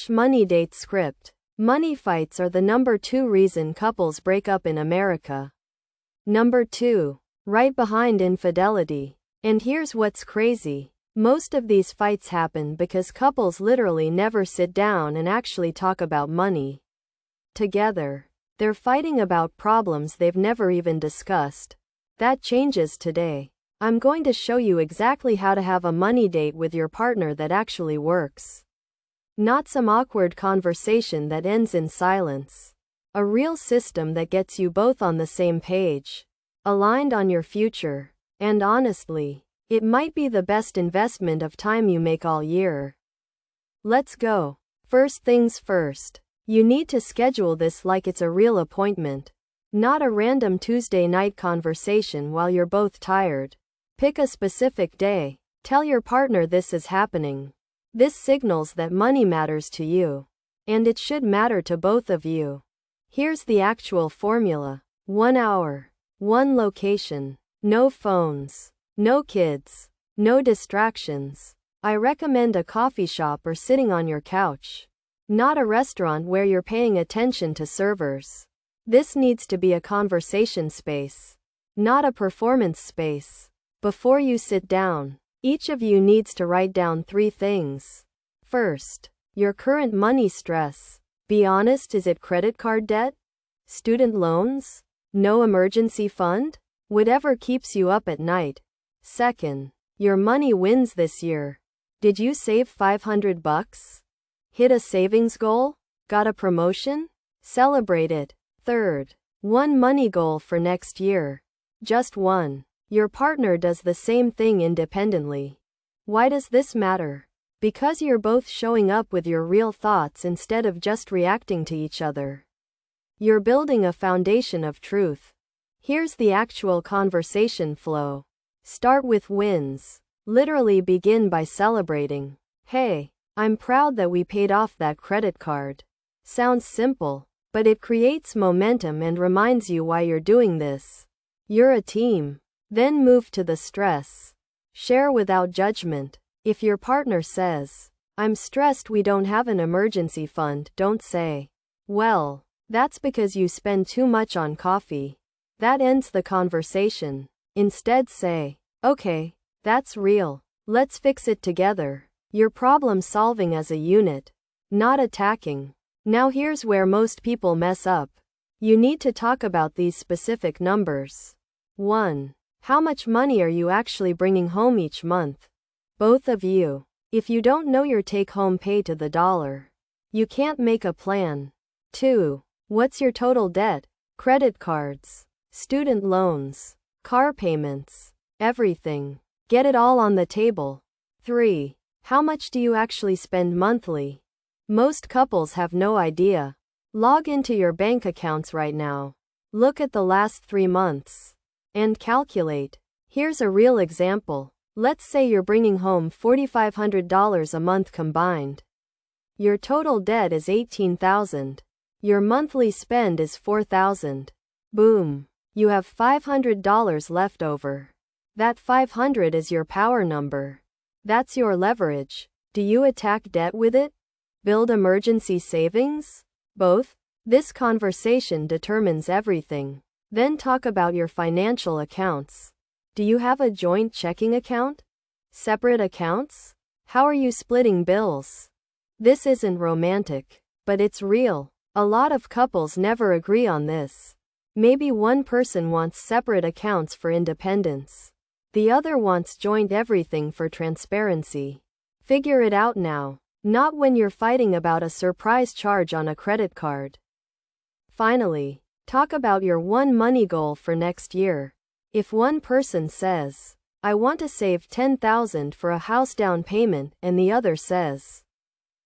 Money date script. Money fights are the number 2 reason couples break up in America. Number 2. Right behind infidelity. And here's what's crazy. Most of these fights happen because couples literally never sit down and actually talk about money together. They're fighting about problems they've never even discussed. That changes today. I'm going to show you exactly how to have a money date with your partner that actually works. Not some awkward conversation that ends in silence. A real system that gets you both on the same page, aligned on your future, and honestly, it might be the best investment of time you make all year. Let's go. First things first. You need to schedule this like it's a real appointment, not a random Tuesday night conversation while you're both tired. Pick a specific day. Tell your partner this is happening. This signals that money matters to you. And it should matter to both of you. Here's the actual formula. 1 hour. 1 location. No phones. No kids. No distractions. I recommend a coffee shop or sitting on your couch. Not a restaurant where you're paying attention to servers. This needs to be a conversation space, not a performance space. Before you sit down, each of you needs to write down 3 things. First, your current money stress. Be honest, is it credit card debt? Student loans? No emergency fund? Whatever keeps you up at night. Second, your money wins this year. Did you save $500? Hit a savings goal? Got a promotion? Celebrate it. Third, 1 money goal for next year. Just 1. Your partner does the same thing independently. Why does this matter? Because you're both showing up with your real thoughts instead of just reacting to each other. You're building a foundation of truth. Here's the actual conversation flow. Start with wins. Literally begin by celebrating. Hey, I'm proud that we paid off that credit card. Sounds simple, but it creates momentum and reminds you why you're doing this. You're a team. Then move to the stress. Share without judgment. If your partner says, "I'm stressed we don't have an emergency fund," don't say, "Well, that's because you spend too much on coffee." That ends the conversation. Instead say, "Okay, that's real. Let's fix it together." You're problem solving as a unit, not attacking. Now here's where most people mess up. You need to talk about these specific numbers. 1. How much money are you actually bringing home each month? Both of you. If you don't know your take-home pay to the dollar, you can't make a plan. 2. What's your total debt? Credit cards, student loans, car payments, everything. Get it all on the table. 3. How much do you actually spend monthly? Most couples have no idea. Log into your bank accounts right now. Look at the last 3 months. And calculate. Here's a real example. Let's say you're bringing home $4,500 a month combined. Your total debt is $18,000. Your monthly spend is $4,000. Boom. You have $500 left over. That 500 is your power number. That's your leverage. Do you attack debt with it? Build emergency savings? Both? This conversation determines everything. Then talk about your financial accounts. Do you have a joint checking account? Separate accounts? How are you splitting bills? This isn't romantic, but it's real. A lot of couples never agree on this. Maybe one person wants separate accounts for independence. The other wants joint everything for transparency. Figure it out now, not when you're fighting about a surprise charge on a credit card. Finally, talk about your 1 money goal for next year. If one person says, "I want to save $10,000 for a house down payment," and the other says,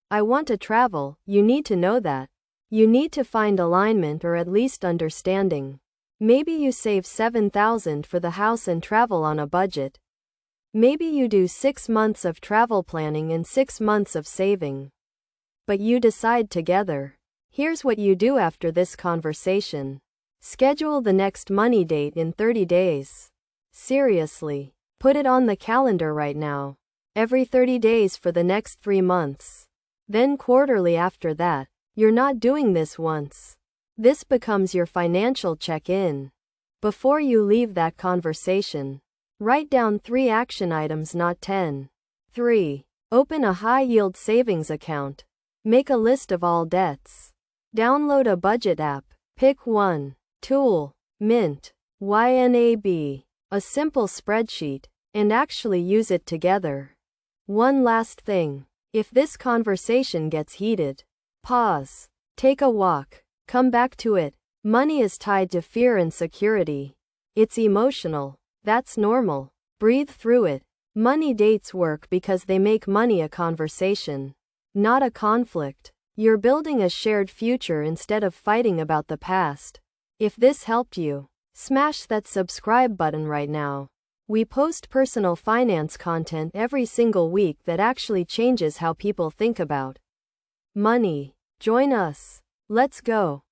"I want to travel," you need to know that. You need to find alignment or at least understanding. Maybe you save $7,000 for the house and travel on a budget. Maybe you do 6 months of travel planning and 6 months of saving. But you decide together. Here's what you do after this conversation. Schedule the next money date in 30 days. Seriously. Put it on the calendar right now. Every 30 days for the next 3 months. then quarterly after that. You're not doing this once. This becomes your financial check-in. Before you leave that conversation, write down 3 action items, not 10. 3. Open a high-yield savings account. Make a list of all debts. Download a budget app. Pick one. Tool. Mint. YNAB. A simple spreadsheet. And actually use it together. One last thing. If this conversation gets heated, pause. Take a walk. Come back to it. Money is tied to fear and security. It's emotional. That's normal. Breathe through it. Money dates work because they make money a conversation, not a conflict. You're building a shared future instead of fighting about the past. If this helped you, smash that subscribe button right now. We post personal finance content every single week that actually changes how people think about money. Join us. Let's go.